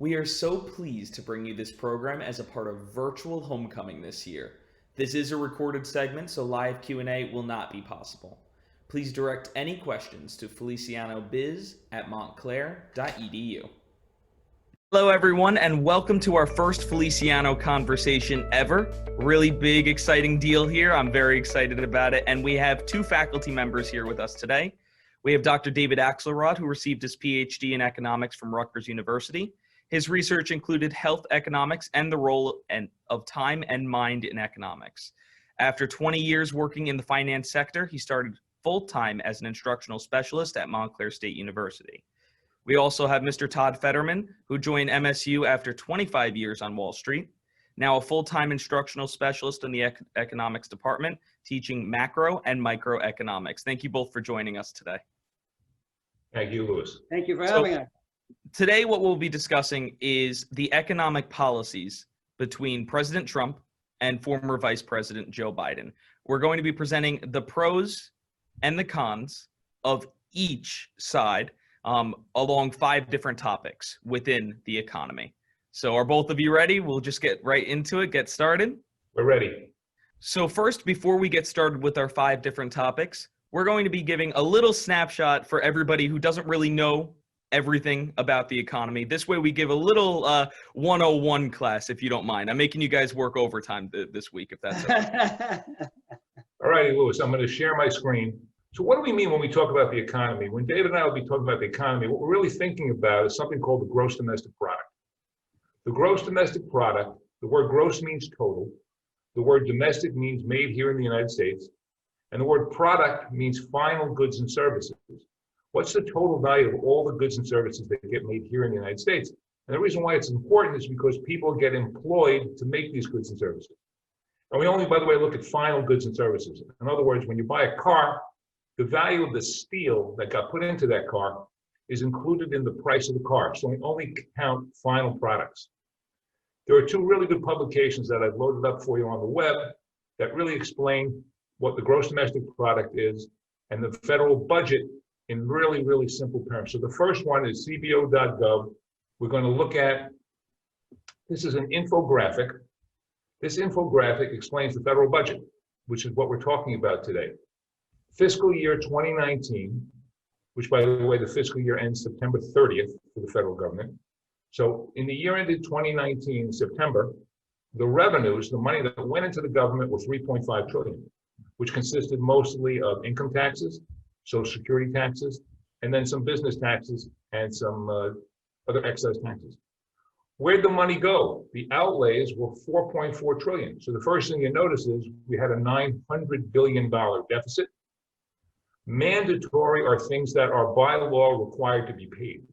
We are so pleased to bring you this program as a part of Virtual Homecoming this year. This is a recorded segment, so live Q&A will not be possible. Please direct any questions to felicianobiz@montclair.edu. Hello everyone, and welcome to our first Feliciano conversation ever. Really big, exciting deal here. I'm very excited about it, and we have two faculty members here with us today. We have Dr. David Axelrod, who received his PhD in economics from Rutgers University. His research included health economics and the role of time and mind in economics. After 20 years working in the finance sector, he started full-time as an instructional specialist at Montclair State University. We also have Mr. Todd Federman, who joined MSU after 25 years on Wall Street, now a full-time instructional specialist in the economics department, teaching macro and microeconomics. Thank you both for joining us today. Thank you, Louis. Thank you for having us. Today, what we'll be discussing is the economic policies between President Trump and former Vice President Joe Biden. We're going to be presenting the pros and the cons of each side along 5 different topics within the economy. So are both of you ready? We'll just get right into it, get started. We're ready. So first, before we get started with our 5 different topics, we're going to be giving a little snapshot for everybody who doesn't really know everything about the economy. This way we give a little 101 class, if you don't mind. I'm making you guys work overtime this week, if that's okay. All righty, Louis, I'm going to share my screen. So what do we mean when we talk about the economy? When David and I will be talking about the economy, what we're really thinking about is something called the gross domestic product. The gross domestic product, the word gross means total. The word domestic means made here in the United States. And the word product means final goods and services. What's the total value of all the goods and services that get made here in the United States? And the reason why it's important is because people get employed to make these goods and services. And we only, by the way, look at final goods and services. In other words, when you buy a car, the value of the steel that got put into that car is included in the price of the car. So we only count final products. There are 2 really good publications that I've loaded up for you on the web that really explain what the gross domestic product is and the federal budget in really, really simple terms. So the first one is cbo.gov. We're going to look at, this is an infographic. This infographic explains the federal budget, which is what we're talking about today. Fiscal year 2019, which by the way, the fiscal year ends September 30th for the federal government. So in the year ended 2019, September, the revenues, the money that went into the government was 3.5 trillion, which consisted mostly of income taxes, Social Security taxes, and then some business taxes and some other excise taxes. Where'd the money go? The outlays were 4.4 trillion. So the first thing you notice is we had a $900 billion deficit. Mandatory are things that are by law required to be paid.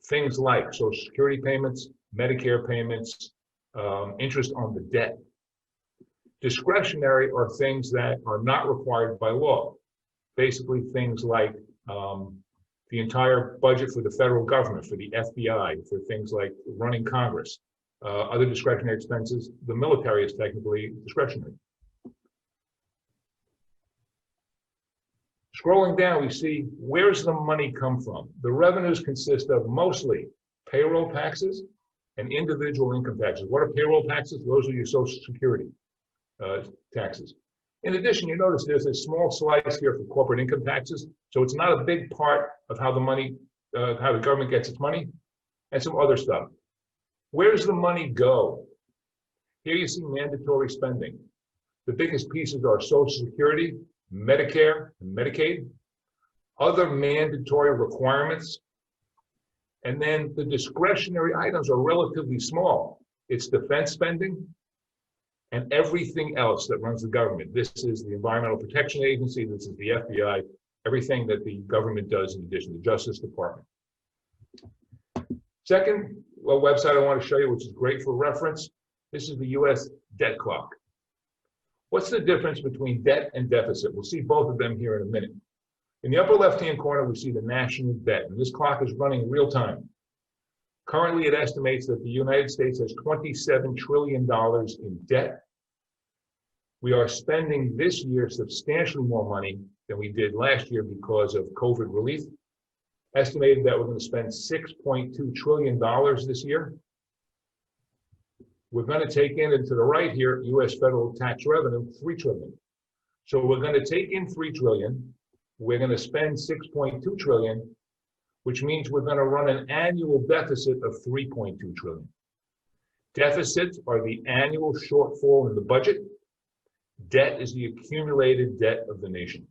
Things like Social Security payments, Medicare payments, interest on the debt. Discretionary are things that are not required by law. Basically things like the entire budget for the federal government, for the FBI, for things like running Congress, other discretionary expenses. The military is technically discretionary. Scrolling down, we see where's the money come from? The revenues consist of mostly payroll taxes and individual income taxes. What are payroll taxes? Those are your Social Security taxes. In addition, you notice there's a small slice here for corporate income taxes. So it's not a big part of how the money, how the government gets its money, and some other stuff. Where does the money go? Here you see mandatory spending. The biggest pieces are Social Security, Medicare, and Medicaid, other mandatory requirements, and then the discretionary items are relatively small. It's defense spending, and everything else that runs the government. This is the Environmental Protection Agency, this is the FBI, everything that the government does in addition, the Justice Department. Second website I want to show you, which is great for reference, this is the US debt clock. What's the difference between debt and deficit? We'll see both of them here in a minute. In the upper left-hand corner, we see the national debt, and this clock is running in real time. Currently, it estimates that the United States has $27 trillion in debt. We are spending this year substantially more money than we did last year because of COVID relief. estimated that we're going to spend $6.2 trillion this year. We're going to take in, and to the right here, U.S. federal tax revenue, $3 trillion. So we're going to take in $3 trillion. We're going to spend $6.2 trillion, which means we're going to run an annual deficit of $3.2 trillion. Deficits are the annual shortfall in the budget. Debt is the accumulated debt of the nation.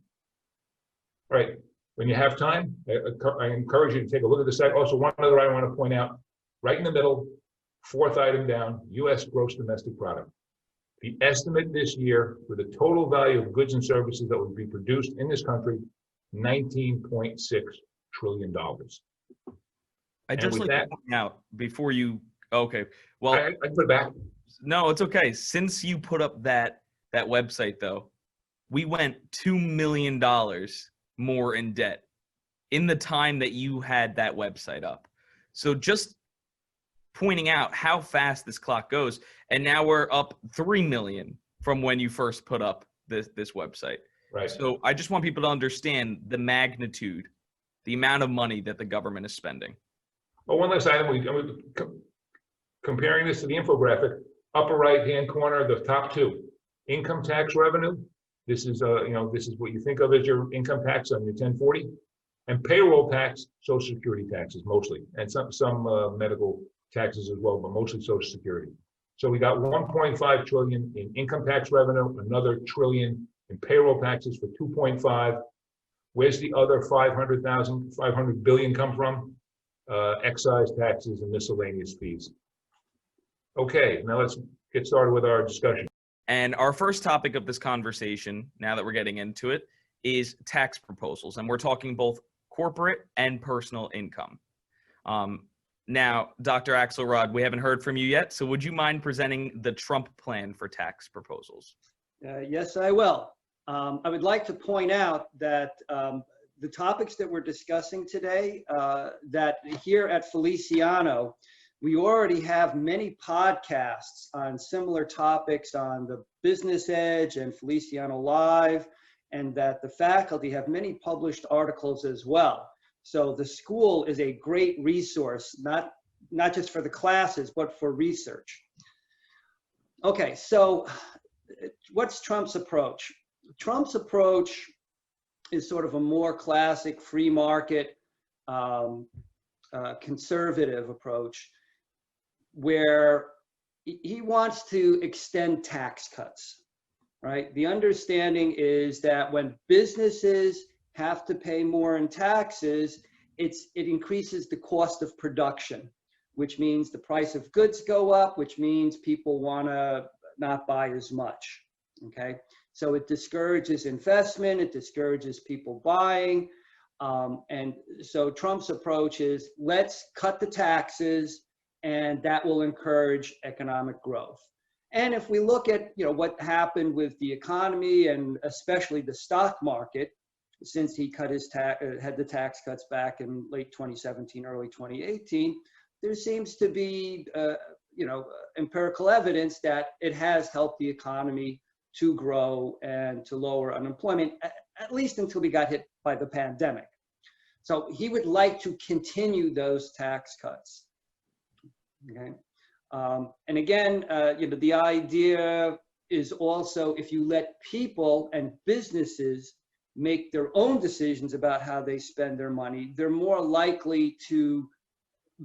All right, when you have time, I encourage you to take a look at the site. Also, one other I want to point out, right in the middle, fourth item down, U.S. gross domestic product. The estimate this year for the total value of goods and services that will be produced in this country, $19.6 trillion. I just like to point out before you, okay, well. I put it back. No, it's okay. Since you put up that website though, we went $2 million more in debt in the time that you had that website up. So just pointing out how fast this clock goes, and now we're up 3 million from when you first put up this website. Right. So I just want people to understand the magnitude, the amount of money that the government is spending. Well, one last item, comparing this to the infographic, upper right-hand corner, the top two, income tax revenue. This is this is what you think of as your income tax on your 1040, and payroll tax, Social Security taxes mostly, and some medical taxes as well, but mostly Social Security. So we got 1.5 trillion in income tax revenue, another trillion in payroll taxes for 2.5. Where's the other 500 billion come from? Excise taxes and miscellaneous fees. Okay, now let's get started with our discussion. And our first topic of this conversation, now that we're getting into it, is tax proposals. And we're talking both corporate and personal income. Now, Dr. Axelrod, we haven't heard from you yet, so would you mind presenting the Trump plan for tax proposals? Yes, I will. I would like to point out that the topics that we're discussing today, that here at Feliciano, we already have many podcasts on similar topics on the Business Edge and Feliciano Live, and that the faculty have many published articles as well. So the school is a great resource, not just for the classes, but for research. Okay, so what's Trump's approach? Trump's approach is sort of a more classic free market, conservative approach, where he wants to extend tax cuts, right? The understanding is that when businesses have to pay more in taxes, it increases the cost of production, which means the price of goods go up, which means people want to not buy as much, okay? So it discourages investment, it discourages people buying, and so Trump's approach is, let's cut the taxes, and that will encourage economic growth. And if we look at what happened with the economy and especially the stock market, since he cut his had the tax cuts back in late 2017, early 2018, there seems to be empirical evidence that it has helped the economy to grow and to lower unemployment, at least until we got hit by the pandemic. So he would like to continue those tax cuts. Okay, and again, the idea is also, if you let people and businesses make their own decisions about how they spend their money, they're more likely to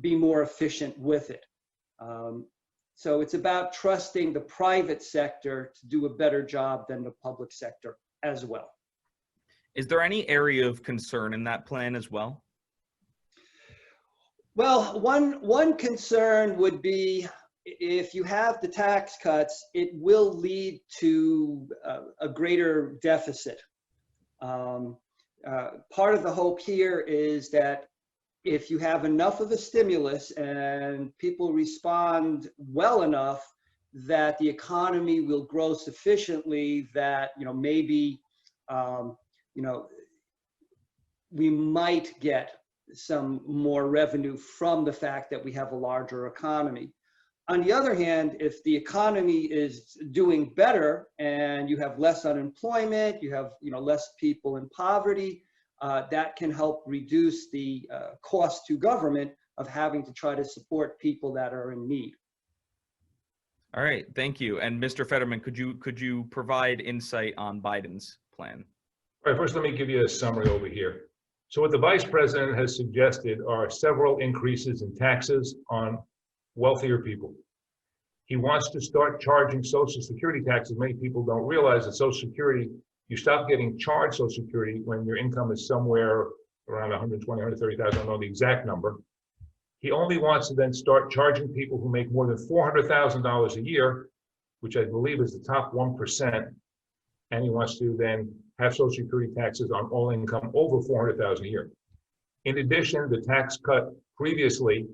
be more efficient with it. So it's about trusting the private sector to do a better job than the public sector as well. Is there any area of concern in that plan as well? Well, one concern would be, if you have the tax cuts, it will lead to a greater deficit. Part of the hope here is that if you have enough of a stimulus and people respond well enough, that the economy will grow sufficiently that maybe we might get some more revenue from the fact that we have a larger economy. On the other hand, if the economy is doing better and you have less unemployment, you have less people in poverty, that can help reduce the cost to government of having to try to support people that are in need. All right, thank you. And Mr. Federman, could you provide insight on Biden's plan? All right, first let me give you a summary over here. So what the Vice President has suggested are several increases in taxes on wealthier people. He wants to start charging Social Security taxes. Many people don't realize that Social Security, you stop getting charged Social Security when your income is somewhere around 120, 130,000, I don't know the exact number. He only wants to then start charging people who make more than $400,000 a year, which I believe is the top 1%. And he wants to then have Social Security taxes on all income over $400,000 a year. In addition, the tax cut previously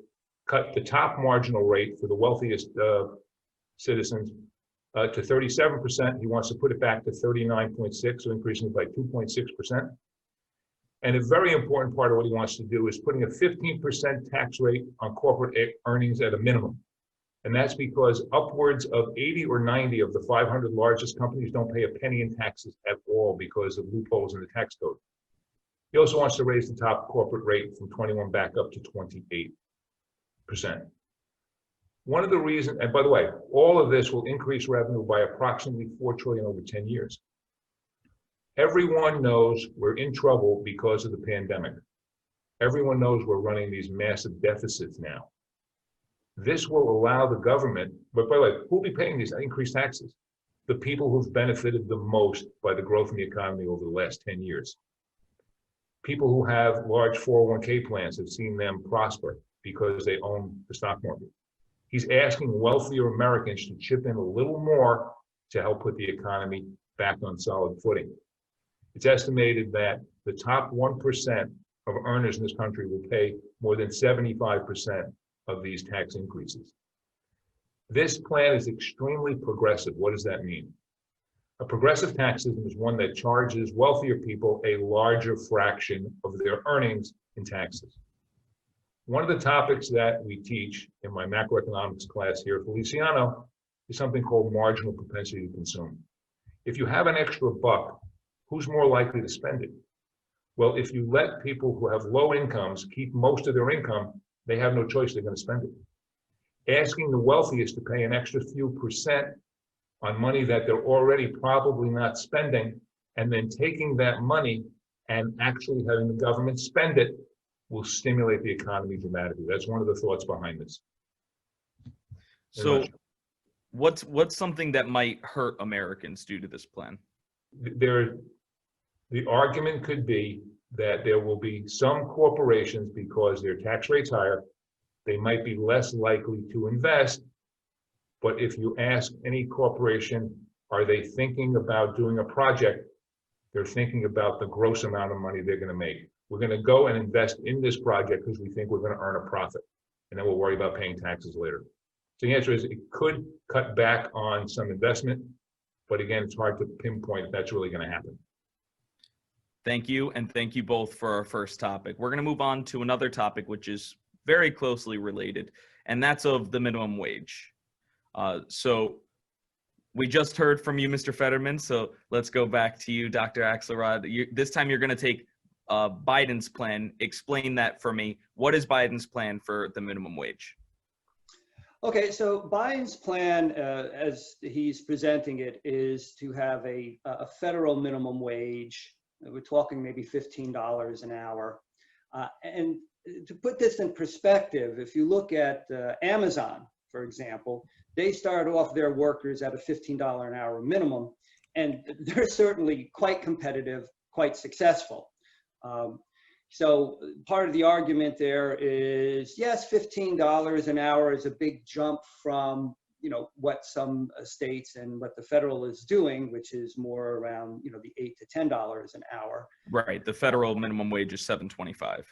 cut the top marginal rate for the wealthiest citizens to 37%. He wants to put it back to 39.6, so increasing it by 2.6%. And a very important part of what he wants to do is putting a 15% tax rate on corporate earnings at a minimum. And that's because upwards of 80 or 90 of the 500 largest companies don't pay a penny in taxes at all because of loopholes in the tax code. He also wants to raise the top corporate rate from 21 back up to 28%. One of the reasons, and by the way, all of this will increase revenue by approximately $4 trillion over 10 years. Everyone knows we're in trouble because of the pandemic. Everyone knows we're running these massive deficits now. This will allow the government, but by the way, who will be paying these increased taxes? The people who've benefited the most by the growth in the economy over the last 10 years. People who have large 401k plans have seen them prosper because they own the stock market. He's asking wealthier Americans to chip in a little more to help put the economy back on solid footing. It's estimated that the top 1% of earners in this country will pay more than 75% of these tax increases. This plan is extremely progressive. What does that mean? A progressive tax system is one that charges wealthier people a larger fraction of their earnings in taxes. One of the topics that we teach in my macroeconomics class here at Feliciano is something called marginal propensity to consume. If you have an extra buck, who's more likely to spend it? Well, if you let people who have low incomes keep most of their income, they have no choice, they're going to spend it. Asking the wealthiest to pay an extra few percent on money that they're already probably not spending, and then taking that money and actually having the government spend it will stimulate the economy dramatically. That's one of the thoughts behind this. So what's something that might hurt Americans due to this plan? The argument could be that there will be some corporations, because their tax rate's higher, they might be less likely to invest. But if you ask any corporation, are they thinking about doing a project? They're thinking about the gross amount of money they're going to make. We're going to go and invest in this project because we think we're going to earn a profit, and then we'll worry about paying taxes later. So the answer is it could cut back on some investment, but again, it's hard to pinpoint if that's really going to happen. Thank you, and thank you both for our first topic. We're going to move on to another topic which is very closely related, and that's of the minimum wage. So we just heard from you, Mr. Federman, so let's go back to you, Dr. Axelrod. This time you're going to take Biden's plan. Explain that for me. What is Biden's plan for the minimum wage? Okay, so Biden's plan, as he's presenting it, is to have a federal minimum wage. We're talking maybe $15 an hour. And to put this in perspective, if you look at Amazon, for example, they start off their workers at a $15 an hour minimum, and they're certainly quite competitive, quite successful. So part of the argument there is, yes, $15 an hour is a big jump from, what some states and what the federal is doing, which is more around, the $8 to $10 an hour. Right. The federal minimum wage is $7.25.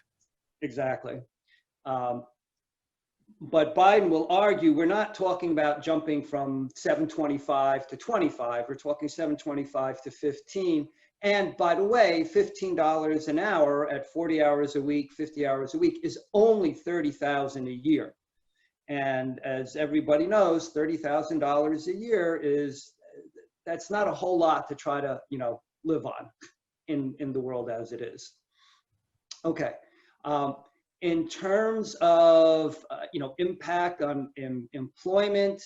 Exactly. But Biden will argue we're not talking about jumping from $7.25 to $25. We're talking $7.25 to $15. And by the way, $15 an hour at 40 hours a week, 50 hours a week is only $30,000 a year. And as everybody knows, $30,000 a year that's not a whole lot to try to, live on in the world as it is. Okay. In terms of impact on employment,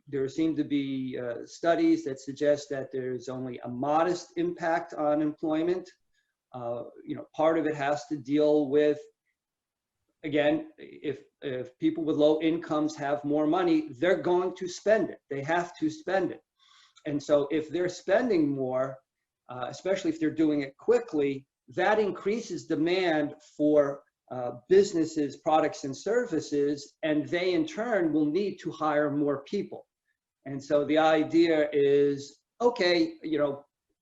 there seem to be studies that suggest that there's only a modest impact on employment. Part of it has to deal with, again, if people with low incomes have more money, they're going to spend it. They have to spend it. And so if they're spending more, especially if they're doing it quickly, that increases demand for businesses, products, and services, and they in turn will need to hire more people. And so the idea is, okay,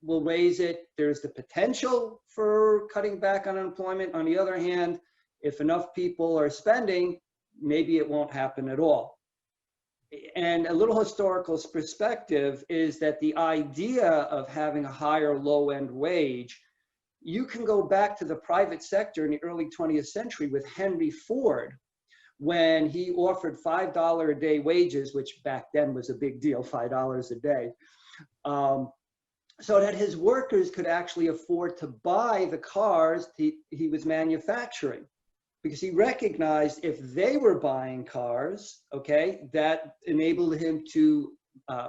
we'll raise it. There's the potential for cutting back on unemployment. On the other hand, if enough people are spending, maybe it won't happen at all. And a little historical perspective is that the idea of having a higher low-end wage, you can go back to the private sector in the early 20th century with Henry Ford, when he offered $5 a day wages, which back then was a big deal, $5 a day, so that his workers could actually afford to buy the cars he was manufacturing. Because he recognized if they were buying cars, okay, that enabled him to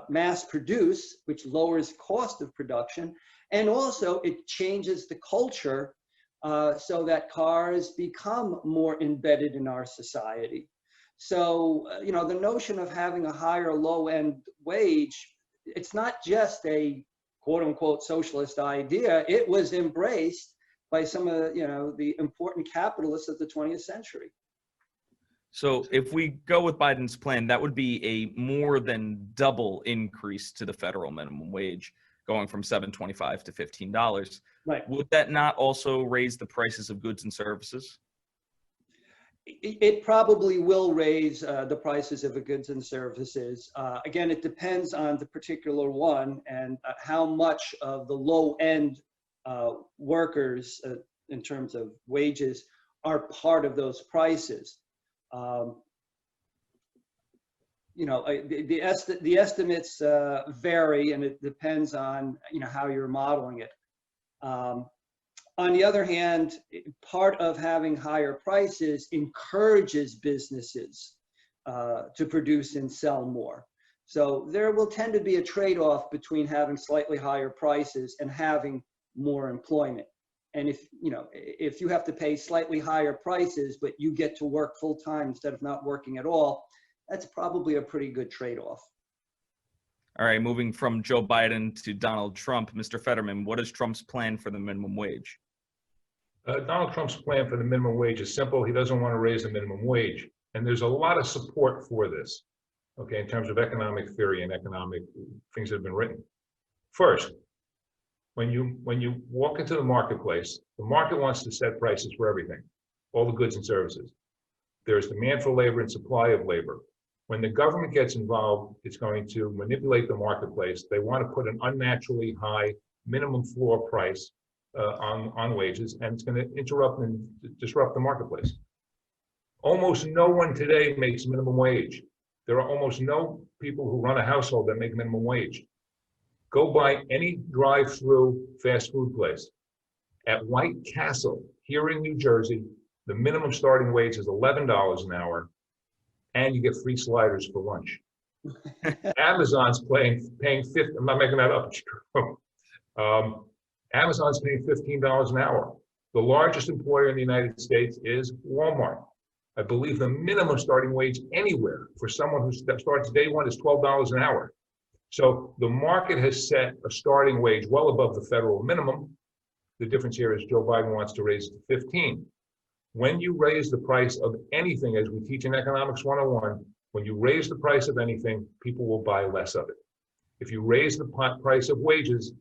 mass produce, which lowers cost of production. And also it changes the culture so that cars become more embedded in our society. So, the notion of having a higher low-end wage, it's not just a quote-unquote socialist idea. It was embraced by some of the important capitalists of the 20th century. So if we go with Biden's plan, that would be a more than double increase to the federal minimum wage, going from $7.25 to $15. Right. Would that not also raise the prices of goods and services? It probably will raise the prices of the goods and services. Again, it depends on the particular one and how much of the low-end workers in terms of wages are part of those prices. The estimates vary, and it depends on how you're modeling it. On the other hand, part of having higher prices encourages businesses to produce and sell more. So there will tend to be a trade-off between having slightly higher prices and having more employment. And if you have to pay slightly higher prices, but you get to work full time instead of not working at all, that's probably a pretty good trade-off. All right, moving from Joe Biden to Donald Trump, Mr. Federman, what is Trump's plan for the minimum wage? Donald Trump's plan for the minimum wage is simple. He doesn't want to raise the minimum wage. And there's a lot of support for this, okay, in terms of economic theory and economic things that have been written. First, when you walk into the market wants to set prices for everything, all the goods and services. There's demand for labor and supply of labor. When the government gets involved, it's going to manipulate the marketplace. They want to put an unnaturally high minimum floor price on wages, and it's going to interrupt and disrupt the marketplace. Almost no one today makes minimum wage. There are almost no people who run a household that make minimum wage. Go by any drive-through fast food place. At White Castle here in New Jersey, the minimum starting wage is $11 an hour, and you get free sliders for lunch. Amazon's paying 50. I'm not making that up. It's true. Amazon's paying $15 an hour. The largest employer in the United States is Walmart. I believe the minimum starting wage anywhere for someone who starts day one is $12 an hour. So the market has set a starting wage well above the federal minimum. The difference here is Joe Biden wants to raise it to 15. When you raise the price of anything, as we teach in Economics 101, when you raise the price of anything, people will buy less of it. If you raise the price of wages,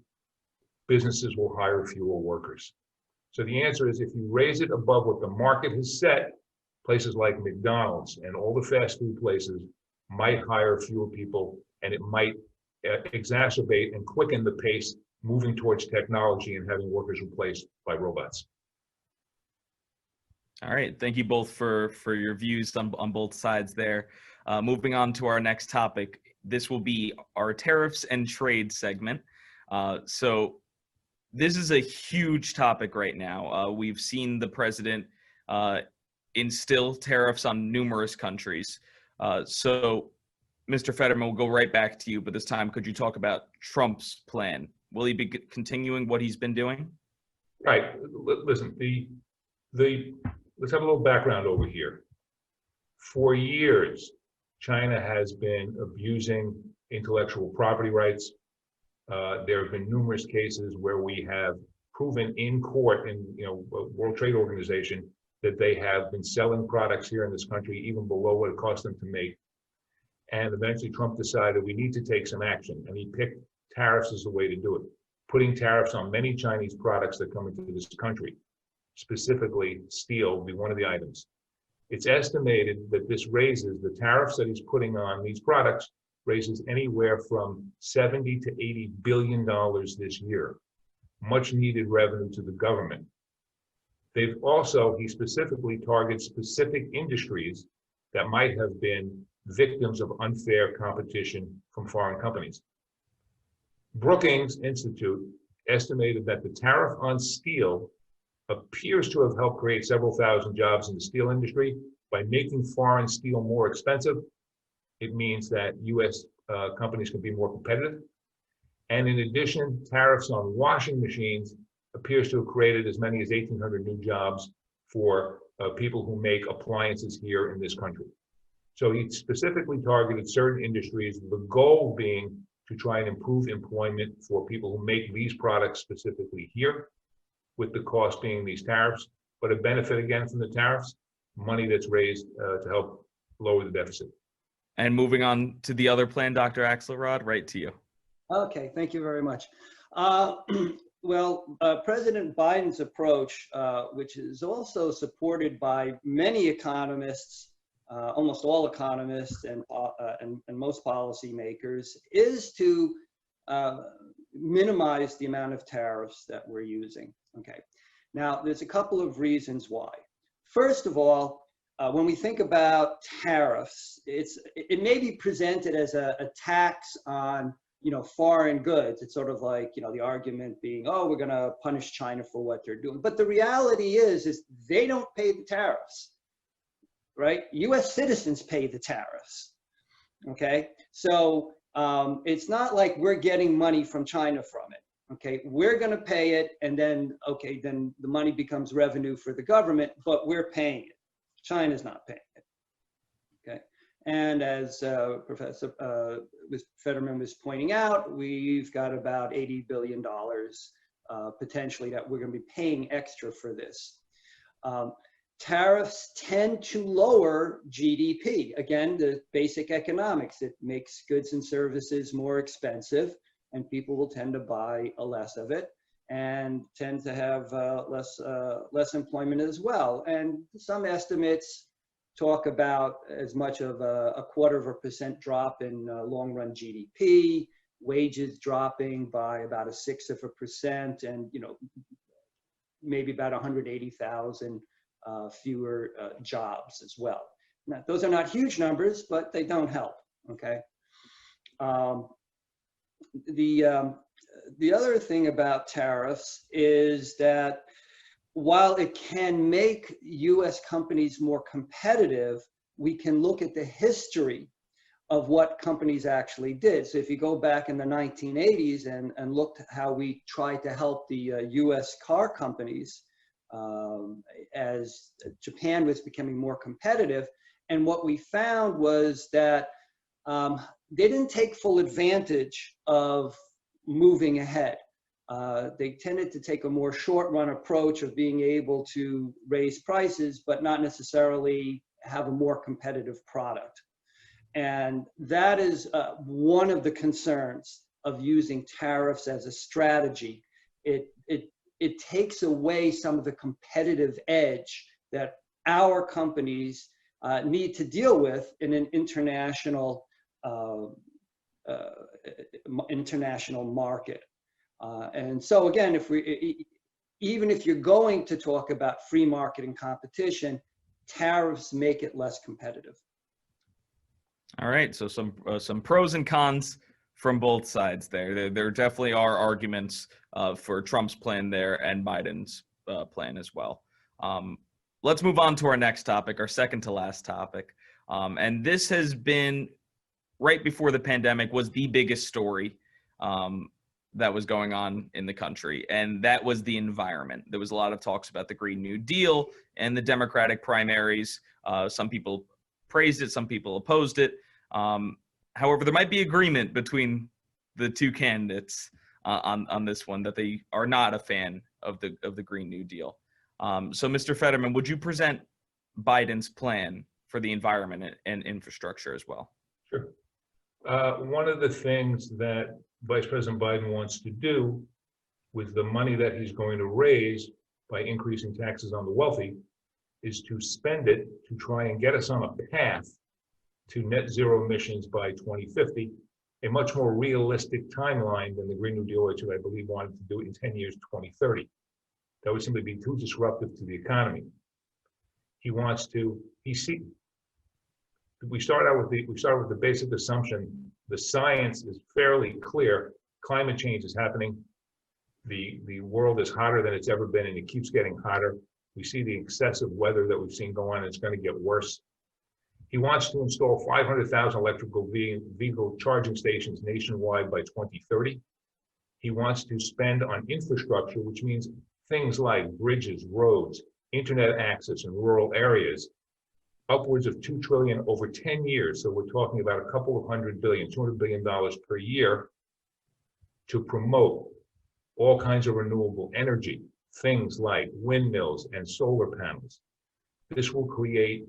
businesses will hire fewer workers. So the answer is, if you raise it above what the market has set, places like McDonald's and all the fast food places might hire fewer people, and it might exacerbate and quicken the pace moving towards technology and having workers replaced by robots. All right, thank you both for your views on both sides there. Moving on to our next topic, this will be our Tariffs and Trade segment. So this is a huge topic right now. We've seen the president instill tariffs on numerous countries. So, Mr. Federman, we'll go right back to you, but this time, could you talk about Trump's plan? Will he be continuing what he's been doing? Right. Listen, let's have a little background over here. For years, China has been abusing intellectual property rights. There have been numerous cases where we have proven in court in World Trade Organization that they have been selling products here in this country even below what it cost them to make. And eventually Trump decided we need to take some action, and he picked tariffs as the way to do it, putting tariffs on many Chinese products that come into this country. Specifically, steel will be one of the items. It's estimated that this raises the tariffs that he's putting on these products raises anywhere from $70 to $80 billion this year, much needed revenue to the government. He specifically targets specific industries that might have been victims of unfair competition from foreign companies. Brookings Institute estimated that the tariff on steel appears to have helped create several thousand jobs in the steel industry by making foreign steel more expensive. It means that U.S. Companies can be more competitive. And in addition, tariffs on washing machines appears to have created as many as 1,800 new jobs for people who make appliances here in this country. So he specifically targeted certain industries, the goal being to try and improve employment for people who make these products specifically here, with the cost being these tariffs, but a benefit again from the tariffs, money that's raised to help lower the deficit. And moving on to the other plan, Dr. Axelrod, right to you. Okay, thank you very much. President Biden's approach, which is also supported by many economists, almost all economists and most policymakers, is to minimize the amount of tariffs that we're using. Okay, now there's a couple of reasons why. First of all, when we think about tariffs, it may be presented as a tax on foreign goods. It's sort of like the argument being, oh, we're going to punish China for what they're doing. But the reality is they don't pay the tariffs, right? U.S. citizens pay the tariffs. Okay, so it's not like we're getting money from China from it. Okay, we're going to pay it, and then then the money becomes revenue for the government, but we're paying it. China's not paying it. Okay, and as Professor Federman was pointing out, we've got about $80 billion potentially that we're going to be paying extra for this. Tariffs tend to lower GDP. Again, the basic economics. It makes goods and services more expensive, and people will tend to buy less of it and tend to have less employment as well. And some estimates talk about as much of a 0.25% drop in long-run GDP, wages dropping by about 0.6%, and maybe about 180,000 fewer jobs as well. Now, those are not huge numbers, but they don't help. Okay. The other thing about tariffs is that while it can make U.S. companies more competitive, we can look at the history of what companies actually did. So if you go back in the 1980s and looked at how we tried to help the U.S. car companies as Japan was becoming more competitive, and what we found was that they didn't take full advantage of moving ahead. They tended to take a more short-run approach of being able to raise prices, but not necessarily have a more competitive product. And that is one of the concerns of using tariffs as a strategy. It takes away some of the competitive edge that our companies need to deal with in an international market. And so again, even if you're going to talk about free market and competition, tariffs make it less competitive. All right, so some pros and cons from both sides there. There definitely are arguments for Trump's plan there and Biden's plan as well. Let's move on to our next topic, our second to last topic. And this has been, right before the pandemic, was the biggest story that was going on in the country, and that was the environment. There was a lot of talks about the Green New Deal and the Democratic primaries. Some people praised it, some people opposed it. However, there might be agreement between the two candidates on this one, that they are not a fan of the Green New Deal. So, Mr. Federman, would you present Biden's plan for the environment and infrastructure as well? Sure. One of the things that Vice President Biden wants to do with the money that he's going to raise by increasing taxes on the wealthy is to spend it to try and get us on a path to net zero emissions by 2050, a much more realistic timeline than the Green New Deal, which I believe wanted to do it in 10 years, 2030. That would simply be too disruptive to the economy. He wants to, we start with the basic assumption. The science is fairly clear. Climate change is happening. The world is hotter than it's ever been, and it keeps getting hotter. We see the excessive weather that we've seen go on, and it's going to get worse. He wants to install 500,000 electrical vehicle charging stations nationwide by 2030. He wants to spend on infrastructure, which means things like bridges, roads, internet access in rural areas, upwards of $2 trillion over 10 years. So we're talking about a couple of $100 billion, $200 billion per year to promote all kinds of renewable energy, things like windmills and solar panels. This will create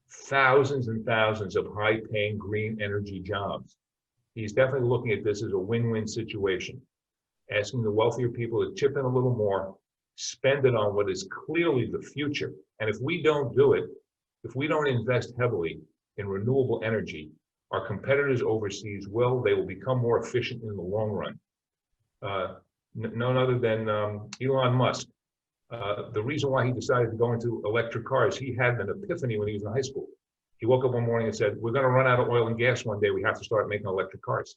thousands and thousands of high-paying green energy jobs. He's definitely looking at this as a win-win situation, asking the wealthier people to chip in a little more, spend it on what is clearly the future. And if we don't do it, if we don't invest heavily in renewable energy, our competitors overseas will. They will become more efficient in the long run. None other than Elon Musk. The reason why he decided to go into electric cars, he had an epiphany when he was in high school. He woke up one morning and said, we're going to run out of oil and gas one day. We have to start making electric cars.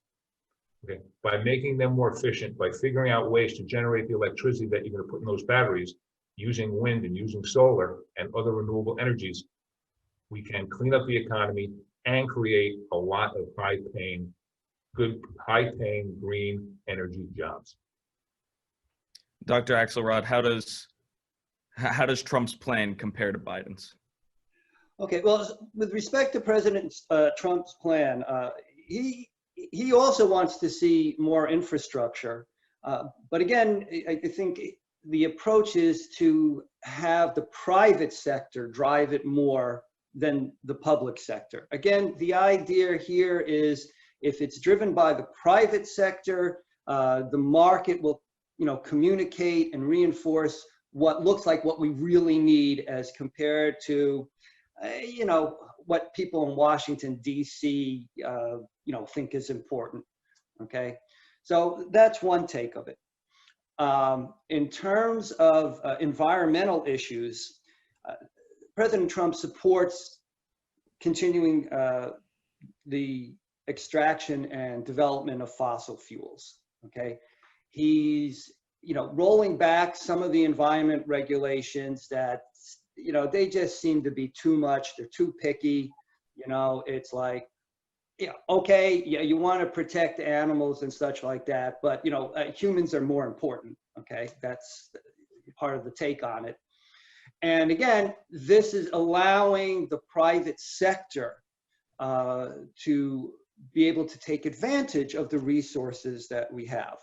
Okay. By making them more efficient, by figuring out ways to generate the electricity that you're going to put in those batteries, using wind and using solar and other renewable energies, we can clean up the economy and create a lot of high-paying green energy jobs. Dr. Axelrod, how does Trump's plan compare to Biden's? Okay, well, with respect to President Trump's plan, he also wants to see more infrastructure. But again, I think the approach is to have the private sector drive it more than the public sector. Again, the idea here is if it's driven by the private sector, the market will, communicate and reinforce what looks like what we really need as compared to, what people in Washington, D.C., think is important. Okay, so that's one take of it. In terms of environmental issues, President Trump supports continuing the extraction and development of fossil fuels. Okay, he's rolling back some of the environment regulations that they just seem to be too much. They're too picky. It's like, okay, yeah, you want to protect animals and such like that, but humans are more important. Okay, that's part of the take on it. And again, this is allowing the private sector to be able to take advantage of the resources that we have.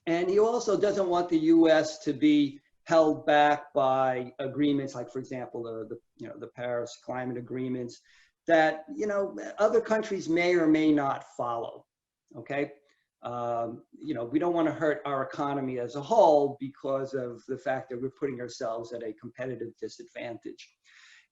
And he also doesn't want the U.S. to be held back by agreements like, for example, the Paris climate agreements that other countries may or may not follow. Okay, we don't want to hurt our economy as a whole because of the fact that we're putting ourselves at a competitive disadvantage.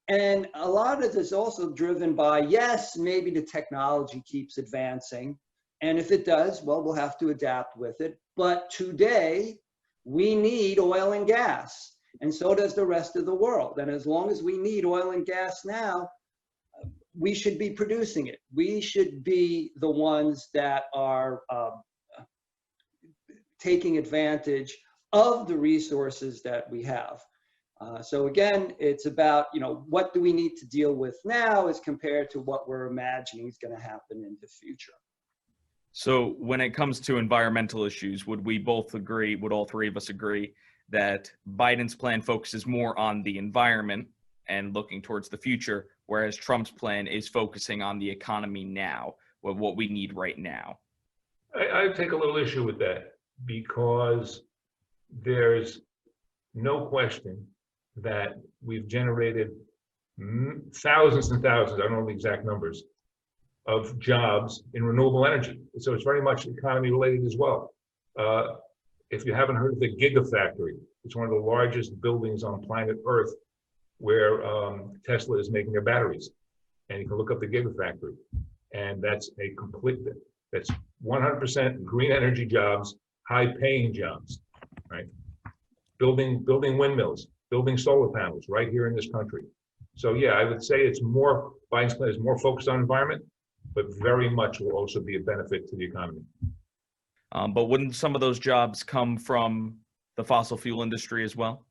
And a lot of this is also driven by, yes, maybe the technology keeps advancing, and if it does, well, we'll have to adapt with it. But today, we need oil and gas, and so does the rest of the world. And as long as we need oil and gas now, we should be producing it. We should be the ones that are taking advantage of the resources that we have. So again, it's about, what do we need to deal with now as compared to what we're imagining is going to happen in the future. So when it comes to environmental issues, would we both agree, would all three of us agree that Biden's plan focuses more on the environment and looking towards the future, whereas Trump's plan is focusing on the economy now, what we need right now? I take a little issue with that, because there's no question that we've generated thousands and thousands, I don't know the exact numbers, of jobs in renewable energy. So it's very much economy related as well. If you haven't heard of the Gigafactory, it's one of the largest buildings on planet Earth where Tesla is making their batteries. And you can look up the Gigafactory. And that's that's 100% green energy jobs, high paying jobs, right? Building windmills, building solar panels right here in this country. So yeah, I would say Biden's plan is more focused on environment, but very much will also be a benefit to the economy. But wouldn't some of those jobs come from the fossil fuel industry as well?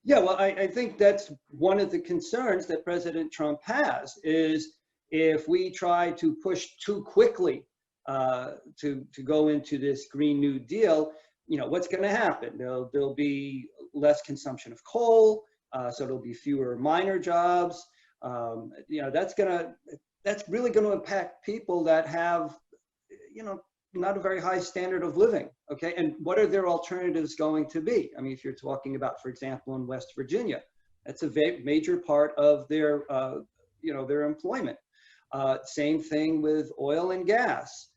Yeah, well, I think that's one of the concerns that President Trump has, is if we try to push too quickly to go into this Green New Deal, what's going to happen? There'll be less consumption of coal, so there'll be fewer miner jobs. That's really going to impact people that have, not a very high standard of living. Okay, and what are their alternatives going to be? I mean, if you're talking about, for example, in West Virginia, that's a major part of their, their employment. Same thing with oil and gas.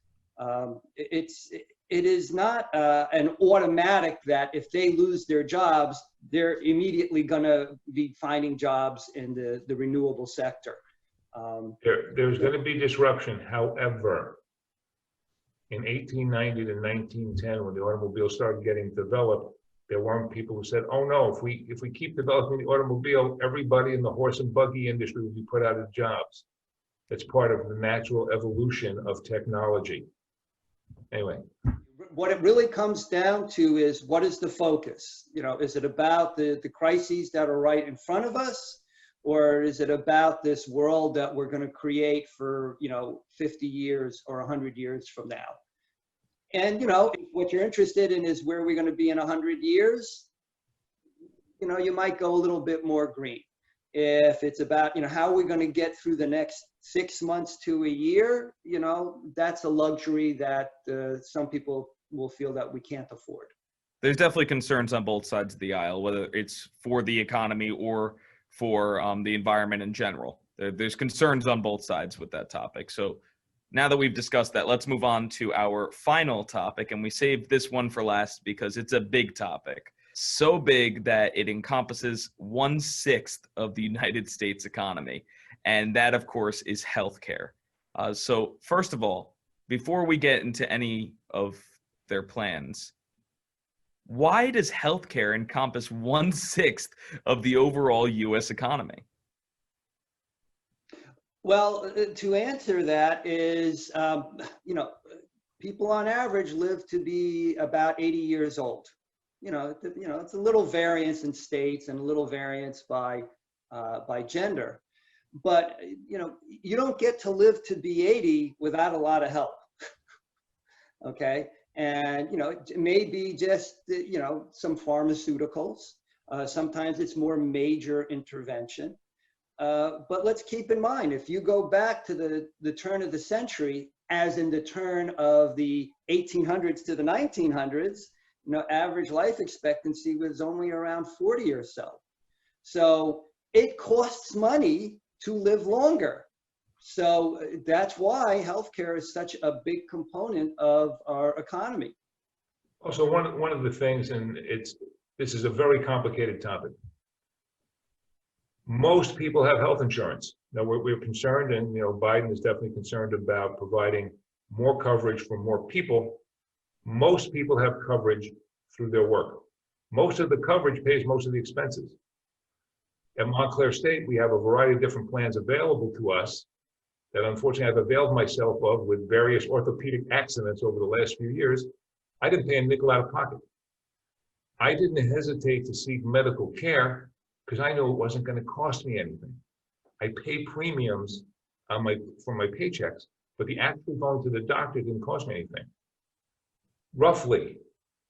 It is not an automatic that if they lose their jobs, they're immediately going to be finding jobs in the renewable sector. There's going to be disruption. However, in 1890 to 1910, when the automobile started getting developed, there weren't people who said, "Oh no, if we keep developing the automobile, everybody in the horse and buggy industry will be put out of jobs." It's part of the natural evolution of technology. Anyway. What it really comes down to is, what is the focus? Is it about the crises that are right in front of us? Or is it about this world that we're going to create for, 50 years or 100 years from now? And, what you're interested in is where we're going to be in 100 years, you might go a little bit more green. If it's about, how are we going to get through the next 6 months to a year, that's a luxury that some people will feel that we can't afford. There's definitely concerns on both sides of the aisle, whether it's for the economy or for the environment in general. There's concerns on both sides with that topic. So now that we've discussed that, let's move on to our final topic. And we saved this one for last because it's a big topic. So big that it encompasses 1/6 of the United States economy. And that, of course, is healthcare. So first of all, before we get into any of their plans, why does healthcare encompass 1/6 of the overall U.S. economy? Well, to answer that is, people on average live to be about 80 years old. It's a little variance in states and a little variance by gender, but you don't get to live to be 80 without a lot of help. Okay. And, it may be just, some pharmaceuticals. Sometimes it's more major intervention. But let's keep in mind, if you go back to the turn of the century, as in the turn of the 1800s to the 1900s, average life expectancy was only around 40 or so. So it costs money to live longer. So that's why healthcare is such a big component of our economy. Also, one of the things, and this is a very complicated topic. Most people have health insurance. Now we're concerned, and Biden is definitely concerned about providing more coverage for more people. Most people have coverage through their work. Most of the coverage pays most of the expenses. At Montclair State, we have a variety of different plans available to us that unfortunately I've availed myself of with various orthopedic accidents over the last few years. I didn't pay a nickel out of pocket. I didn't hesitate to seek medical care because I knew it wasn't going to cost me anything. I pay premiums for my paychecks, but the actual going to the doctor didn't cost me anything. Roughly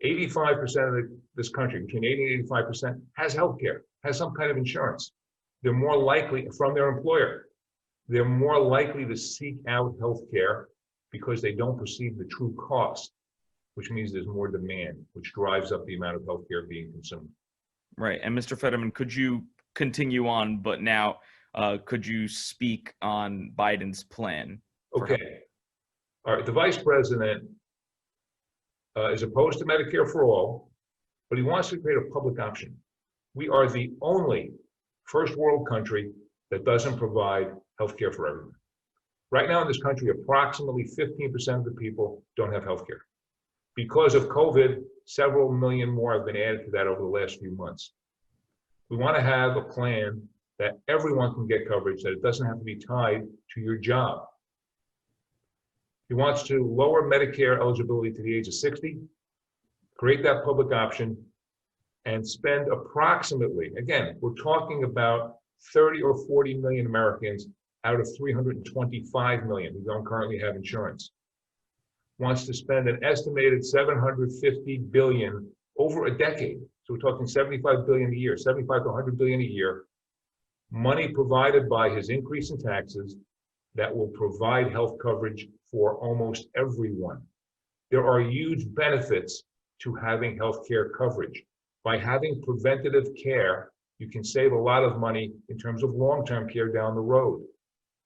85% of this country, between 80 and 85%, has health care, has some kind of insurance. They're more likely, from their employer, they're more likely to seek out health care because they don't perceive the true cost, which means there's more demand, which drives up the amount of health care being consumed. Right. And Mr. Federman, could you continue on, but now could you speak on Biden's plan? Okay. All right. The vice president is opposed to Medicare for all, but he wants to create a public option. We are the only first world country that doesn't provide healthcare for everyone. Right now in this country, approximately 15% of the people don't have healthcare. Because of COVID, several million more have been added to that over the last few months. We want to have a plan that everyone can get coverage, that it doesn't have to be tied to your job. He wants to lower Medicare eligibility to the age of 60, create that public option, and spend approximately, again, we're talking about 30 or 40 million Americans out of 325 million who don't currently have insurance. Wants to spend an estimated 750 billion over a decade. So we're talking 75 billion a year, 75 to 100 billion a year, money provided by his increase in taxes that will provide health coverage for almost everyone. There are huge benefits to having health care coverage. By having preventative care, you can save a lot of money in terms of long-term care down the road.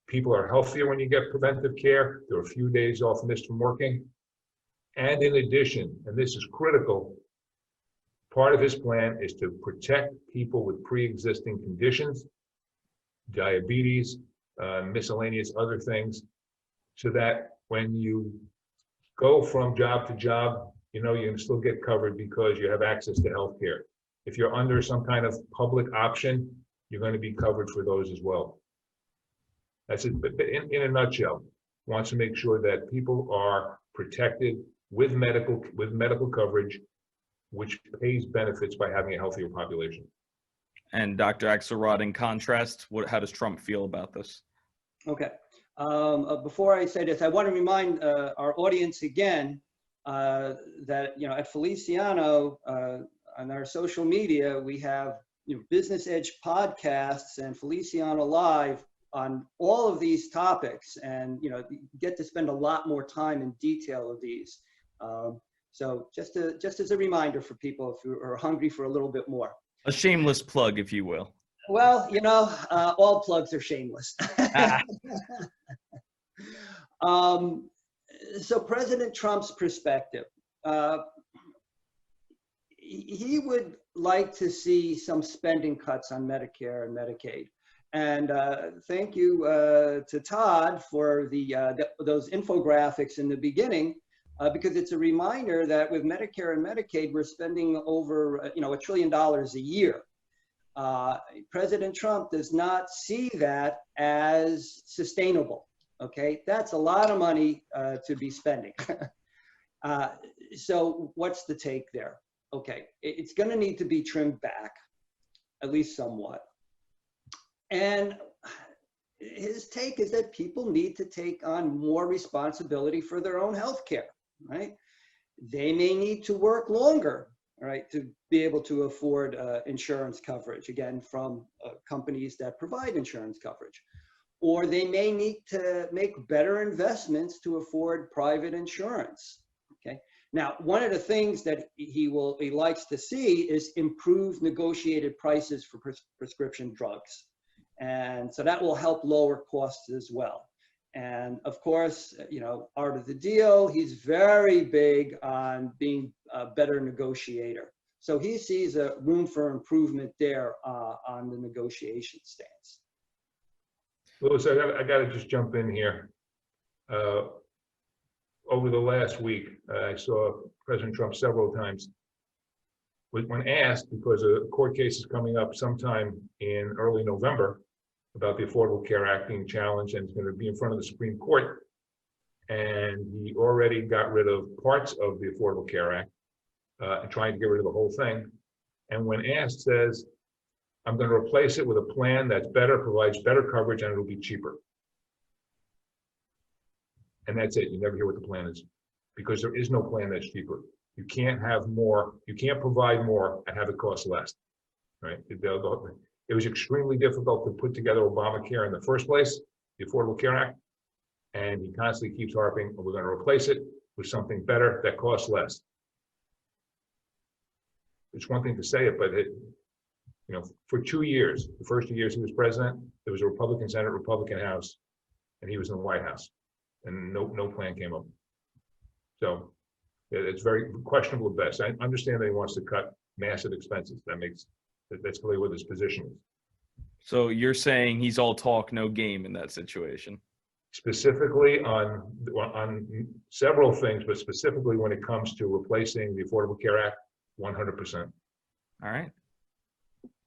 People are healthier when you get preventive care. There are a few days off missed from working. And in addition, and this is critical, part of his plan is to protect people with pre-existing conditions, diabetes, miscellaneous other things, so that when you go from job to job, you know you can still get covered because you have access to health care. If you're under some kind of public option, you're going to be covered for those as well. That's it. In a nutshell, wants to make sure that people are protected with medical coverage, which pays benefits by having a healthier population. And Dr. Axelrod, in contrast, how does Trump feel about this? Okay. Before I say this, I want to remind our audience again that, you know, at Feliciano, on our social media, we have, you know, Business Edge podcasts and Feliciano Live on all of these topics, and, you know, you get to spend a lot more time in detail of these. So just as a reminder for people if you are hungry for a little bit more. A shameless plug, if you will. Well, you know, all plugs are shameless. So President Trump's perspective, he would like to see some spending cuts on Medicare and Medicaid. And thank you to Todd for those infographics in the beginning, because it's a reminder that with Medicare and Medicaid, we're spending over, you know, $1 trillion a year. President Trump does not see that as sustainable. Okay, that's a lot of money to be spending. So what's the take there? Okay, it's going to need to be trimmed back, at least somewhat. And his take is that people need to take on more responsibility for their own health care, right? They may need to work longer, right, to be able to afford insurance coverage, again, from companies that provide insurance coverage. Or they may need to make better investments to afford private insurance, okay? Now, one of the things that he likes to see is improved negotiated prices for prescription drugs. And so that will help lower costs as well. And of course, you know, art of the deal, he's very big on being a better negotiator. So he sees a room for improvement there on the negotiation stance. Louis, I got to just jump in here. Over the last week, I saw President Trump several times when asked, because a court case is coming up sometime in early November about the Affordable Care Act being challenged, and it's going to be in front of the Supreme Court. And he already got rid of parts of the Affordable Care Act and trying to get rid of the whole thing. And when asked, says, I'm going to replace it with a plan that's better, provides better coverage, and it'll be cheaper. And that's it. You never hear what the plan is, because there is no plan that's cheaper. You can't have more, you can't provide more and have it cost less, right? It was extremely difficult to put together Obamacare in the first place, the Affordable Care Act, and he constantly keeps harping, we're going to replace it with something better that costs less. It's one thing to say it, but for 2 years, the first 2 years he was president, there was a Republican Senate, Republican House, and he was in the White House, and no plan came up. So it's very questionable at best. I understand that he wants to cut massive expenses. That's clearly what his position is. So you're saying he's all talk, no game in that situation? Specifically on several things, but specifically when it comes to replacing the Affordable Care Act, 100%. All right.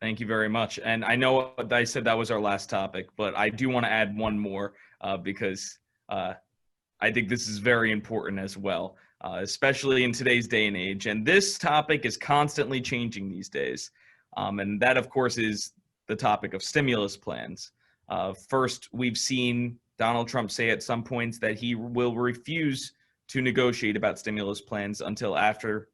Thank you very much. And I know I said that was our last topic, but I do want to add one more because I think this is very important as well, especially in today's day and age. And this topic is constantly changing these days. And that, of course, is the topic of stimulus plans. First, we've seen Donald Trump say at some points that he will refuse to negotiate about stimulus plans until after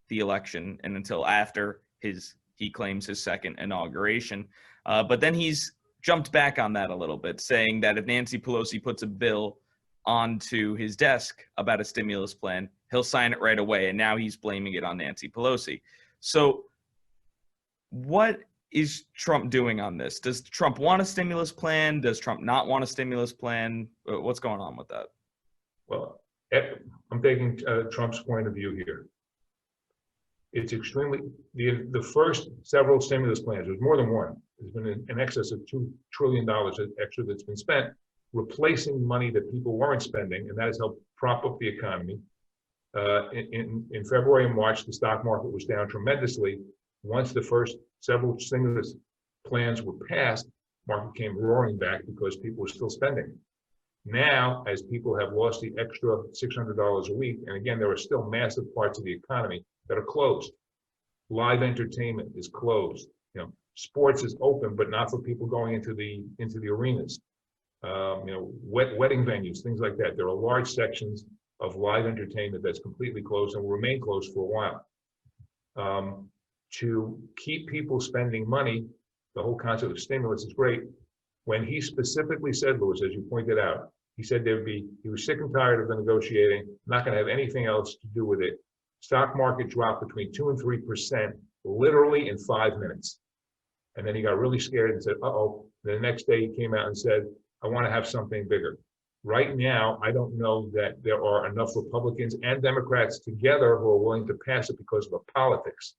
the election and until after he claims his second inauguration. But then he's jumped back on that a little bit, saying that if Nancy Pelosi puts a bill onto his desk about a stimulus plan, he'll sign it right away. And now he's blaming it on Nancy Pelosi. So what is Trump doing on this? Does Trump want a stimulus plan? Does Trump not want a stimulus plan? What's going on with that? Well, I'm taking Trump's point of view here. It's extremely, the first several stimulus plans, there's more than one. There's been in excess of $2 trillion extra that's been spent replacing money that people weren't spending, and that has helped prop up the economy. In February and March, the stock market was down tremendously. Once the first several stimulus plans were passed, market came roaring back because people were still spending. Now, as people have lost the extra $600 a week, and again, there are still massive parts of the economy that are closed. Live entertainment is closed. Sports is open, but not for people going into the arenas. Wedding venues, things like that. There are large sections of live entertainment that's completely closed and will remain closed for a while. To keep people spending money, the whole concept of stimulus is great. When he specifically said, Louis, as you pointed out, he said he was sick and tired of the negotiating, not going to have anything else to do with it. Stock market dropped between 2 and 3%, literally in 5 minutes. And then he got really scared and said, uh-oh. The next day he came out and said, I want to have something bigger. Right now, I don't know that there are enough Republicans and Democrats together who are willing to pass it because of the politics.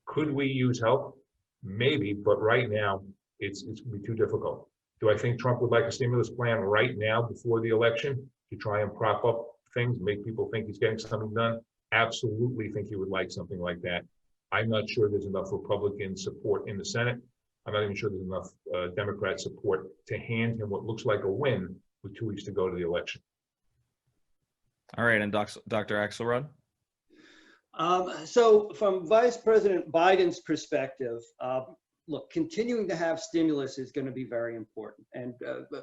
Could we use help? Maybe, but right now, it's going to be too difficult. Do I think Trump would like a stimulus plan right now before the election to try and prop up things, make people think he's getting something done? Absolutely think he would like something like that. I'm not sure there's enough Republican support in the Senate. I'm not even sure there's enough Democrat support to hand him what looks like a win with 2 weeks to go to the election. All right, and Dr. Axelrod? So from Vice President Biden's perspective, look, continuing to have stimulus is going to be very important. And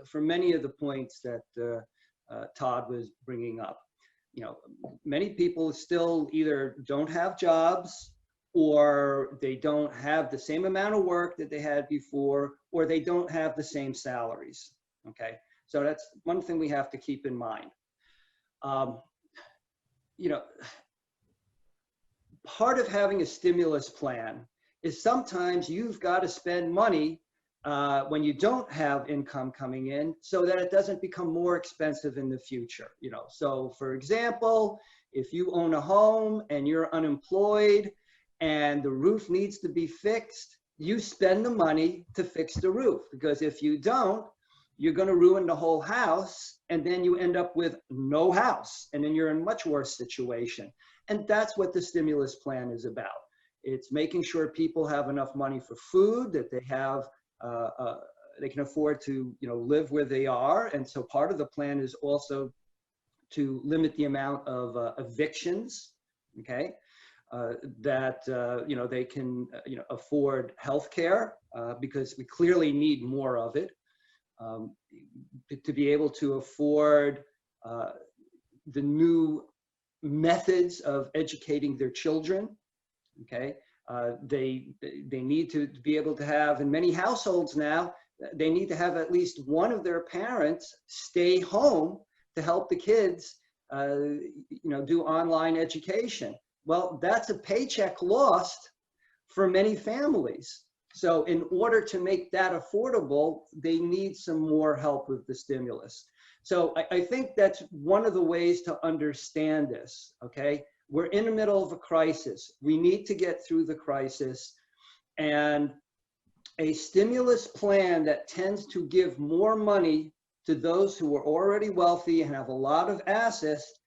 for many of the points that Todd was bringing up, many people still either don't have jobs, or they don't have the same amount of work that they had before, or they don't have the same salaries. Okay, so that's one thing we have to keep in mind. Part of having a stimulus plan is sometimes you've got to spend money when you don't have income coming in, so that it doesn't become more expensive in the future. So for example, if you own a home and you're unemployed and the roof needs to be fixed, you spend the money to fix the roof, because if you don't, you're going to ruin the whole house, and then you end up with no house, and then you're in a much worse situation. And that's what the stimulus plan is about. It's making sure people have enough money for food, that they have, they can afford to, live where they are. And so part of the plan is also to limit the amount of evictions, okay? That they can afford health care, because we clearly need more of it, to be able to afford the new methods of educating their children, okay? They need to be able to have, in many households now, they need to have at least one of their parents stay home to help the kids do online education. Well, that's a paycheck lost for many families. So in order to make that affordable, they need some more help with the stimulus. So I think that's one of the ways to understand this, okay? We're in the middle of a crisis. We need to get through the crisis, and a stimulus plan that tends to give more money to those who are already wealthy and have a lot of assets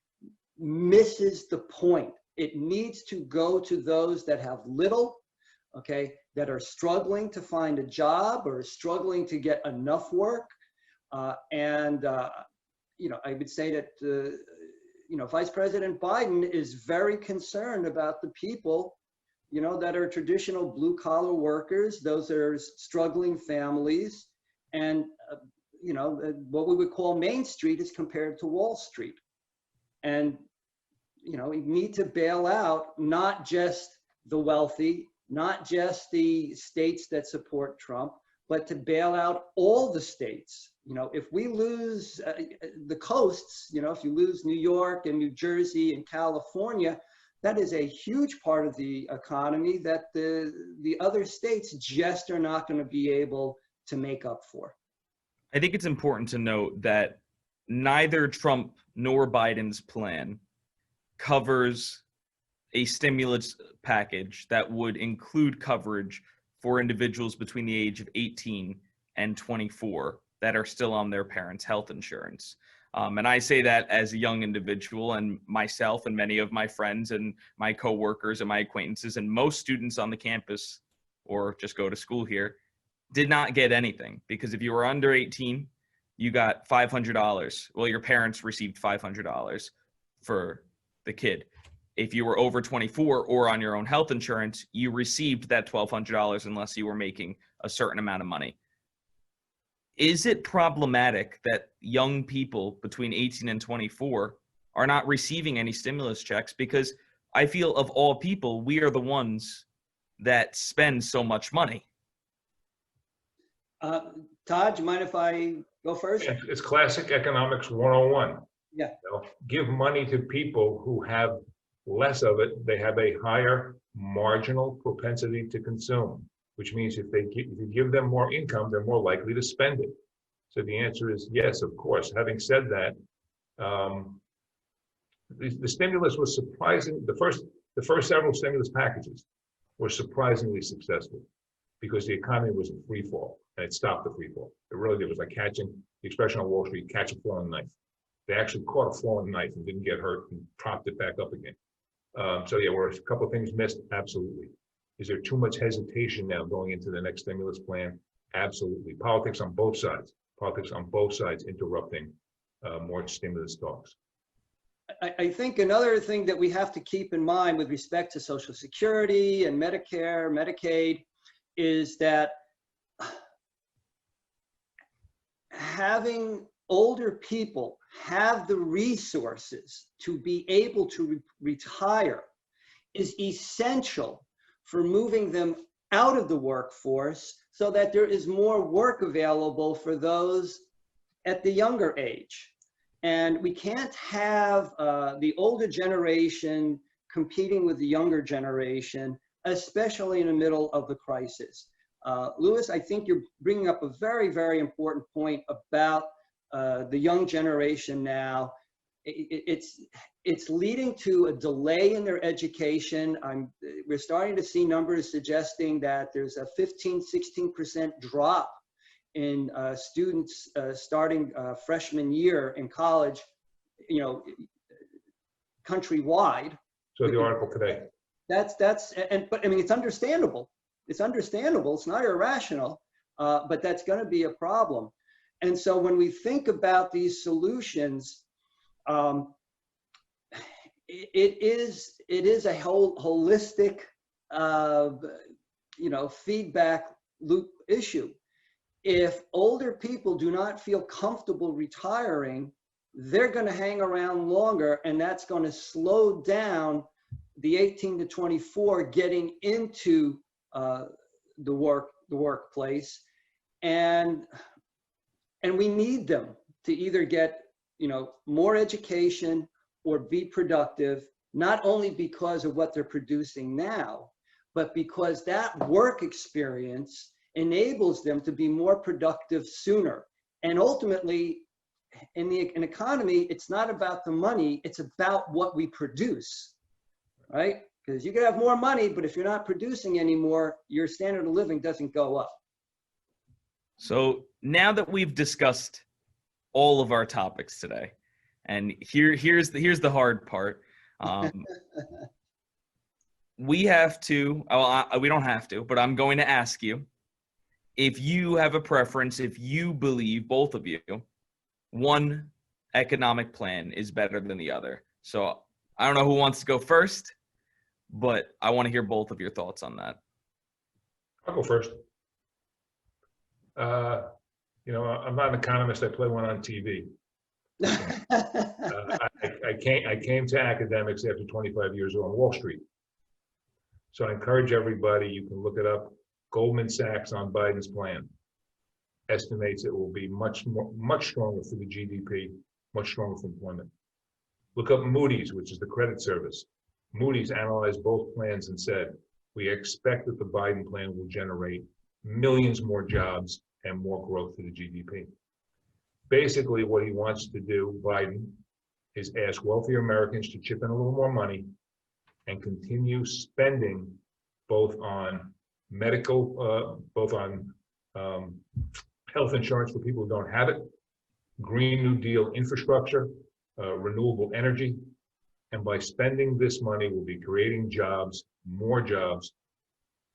misses the point. It needs to go to those that have little, okay, that are struggling to find a job or struggling to get enough work. I would say that, Vice President Biden is very concerned about the people, that are traditional blue collar workers, those that are struggling families, and, what we would call Main Street is compared to Wall Street. And, we need to bail out not just the wealthy, not just the states that support Trump, but to bail out all the states. If we lose the coasts, if you lose New York and New Jersey and California, that is a huge part of the economy that the other states just are not going to be able to make up for. I think it's important to note that neither Trump nor Biden's plan covers a stimulus package that would include coverage for individuals between the age of 18 and 24 that are still on their parents' health insurance. And I say that as a young individual, and myself and many of my friends and my coworkers and my acquaintances and most students on the campus or just go to school here did not get anything, because if you were under 18, you got $500. Well, your parents received $500 for the kid. If you were over 24 or on your own health insurance, you received that $1,200 unless you were making a certain amount of money. Is it problematic that young people between 18 and 24 are not receiving any stimulus checks? Because I feel of all people, we are the ones that spend so much money. Todd, do you mind if I go first? Yeah, it's classic economics 101. Yeah. Give money to people who have less of it. They have a higher marginal propensity to consume, which means if you give them more income, they're more likely to spend it. So the answer is yes, of course. Having said that, the stimulus was surprising. The first several stimulus packages were surprisingly successful because the economy was in free fall, and it stopped the free fall. It really did. It was like catching, the expression on Wall Street, catch a falling knife. They actually caught a falling knife and didn't get hurt and propped it back up again. So yeah, were a couple of things missed? Absolutely. Is there too much hesitation now going into the next stimulus plan? Absolutely. Politics on both sides interrupting more stimulus talks. I think another thing that we have to keep in mind with respect to Social Security and Medicare, Medicaid, is that having older people have the resources to be able to retire is essential for moving them out of the workforce so that there is more work available for those at the younger age. And we can't have the older generation competing with the younger generation, especially in the middle of the crisis. Louis, I think you're bringing up a very, very important point about the young generation now. It's leading to a delay in their education. We're starting to see numbers suggesting that there's a 15–16% drop in students starting freshman year in college, countrywide. So the article today. but I mean, it's understandable. It's understandable. It's not irrational, but that's going to be a problem. And so when we think about these solutions, it is a whole holistic, feedback loop issue. If older people do not feel comfortable retiring, they're going to hang around longer, and that's going to slow down the 18 to 24 getting into the workplace, and we need them to either get more education or be productive, not only because of what they're producing now, but because that work experience enables them to be more productive sooner. And ultimately, in an economy, it's not about the money, it's about what we produce, right? Because you can have more money, but if you're not producing anymore, your standard of living doesn't go up. So now that we've discussed all of our topics today, and here's the hard part. We have to, we don't have to, but I'm going to ask you if you have a preference, if you believe, both of you, one economic plan is better than the other. So I don't know who wants to go first, but I want to hear both of your thoughts on that. I'll go first. I'm not an economist. I play one on TV. I came to academics after 25 years on Wall Street. So I encourage everybody, you can look it up. Goldman Sachs on Biden's plan estimates it will be much stronger for the GDP, much stronger for employment. Look up Moody's, which is the credit service. Moody's analyzed both plans and said, we expect that the Biden plan will generate millions more jobs and more growth to the GDP. Basically, what he wants to do, Biden, is ask wealthier Americans to chip in a little more money and continue spending both on medical, health insurance for people who don't have it, Green New Deal infrastructure, renewable energy. And by spending this money, we'll be creating jobs, more jobs,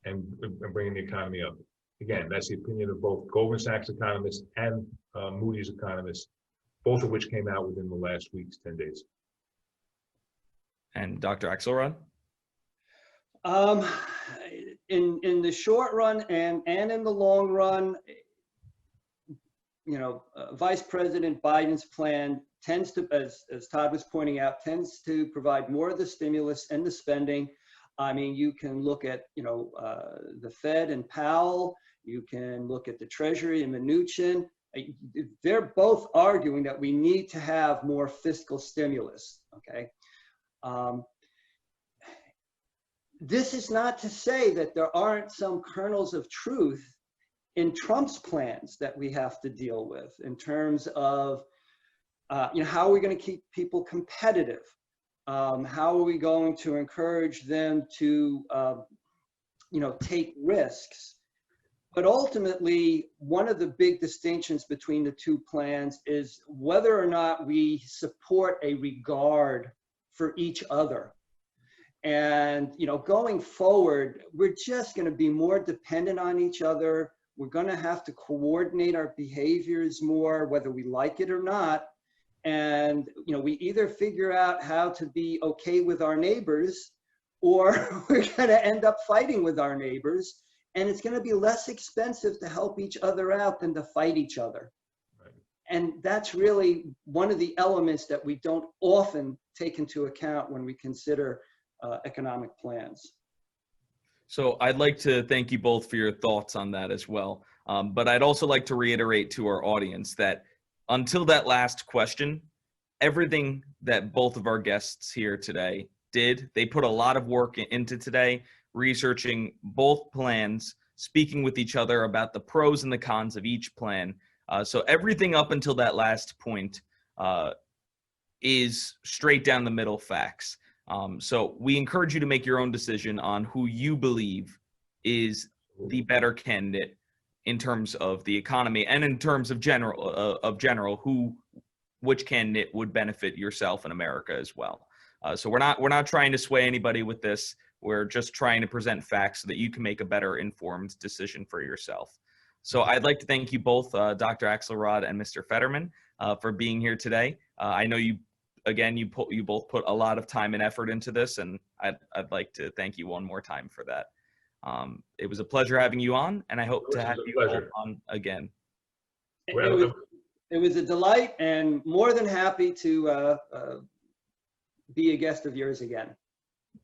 and bringing the economy up. Again, that's the opinion of both Goldman Sachs economists and Moody's economists, both of which came out within the last week's 10 days. And Dr. Axelrod? In the short run and in the long run, Vice President Biden's plan tends to, as Todd was pointing out, tends to provide more of the stimulus and the spending. I mean, you can look at, the Fed and Powell, you can look at the Treasury and Mnuchin. They're both arguing that we need to have more fiscal stimulus, okay? This is not to say that there aren't some kernels of truth in Trump's plans that we have to deal with in terms of, how are we going to keep people competitive? How are we going to encourage them to, take risks? But ultimately, one of the big distinctions between the two plans is whether or not we support a regard for each other. And, going forward, we're just going to be more dependent on each other. We're going to have to coordinate our behaviors more, whether we like it or not. And, we either figure out how to be okay with our neighbors, or we're going to end up fighting with our neighbors. And it's going to be less expensive to help each other out than to fight each other. Right. And that's really one of the elements that we don't often take into account when we consider economic plans. So I'd like to thank you both for your thoughts on that as well. But I'd also like to reiterate to our audience that until that last question, everything that both of our guests here today did, they put a lot of work into today, researching both plans, speaking with each other about the pros and the cons of each plan. So everything up until that last point is straight down the middle facts. So we encourage you to make your own decision on who you believe is the better candidate in terms of the economy and in terms of which candidate would benefit yourself and America as well. So we're not trying to sway anybody with this. We're just trying to present facts so that you can make a better informed decision for yourself. So I'd like to thank you both, Dr. Axelrod and Mr. Federman, for being here today. I know you both put a lot of time and effort into this, and I'd like to thank you one more time for that. It was a pleasure having you on, and I hope to have you both on again. It was a delight, and more than happy to be a guest of yours again.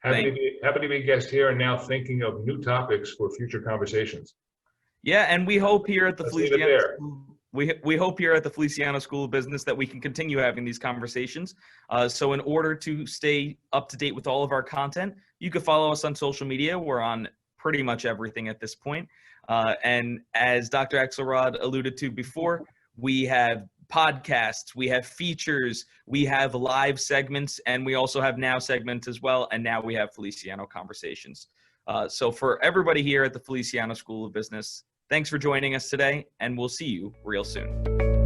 Happy to be a guest here, and now thinking of new topics for future conversations. Yeah, and we hope here at the Feliciano we hope here at the Feliciano School of Business that we can continue having these conversations. So in order to stay up to date with all of our content, you can follow us on social media. We're on pretty much everything at this point. And as Dr. Axelrod alluded to before, we have podcasts, we have features, we have live segments, and we also have now segments as well. And now we have Feliciano Conversations. So for everybody here at the Feliciano School of Business, thanks for joining us today, and we'll see you real soon.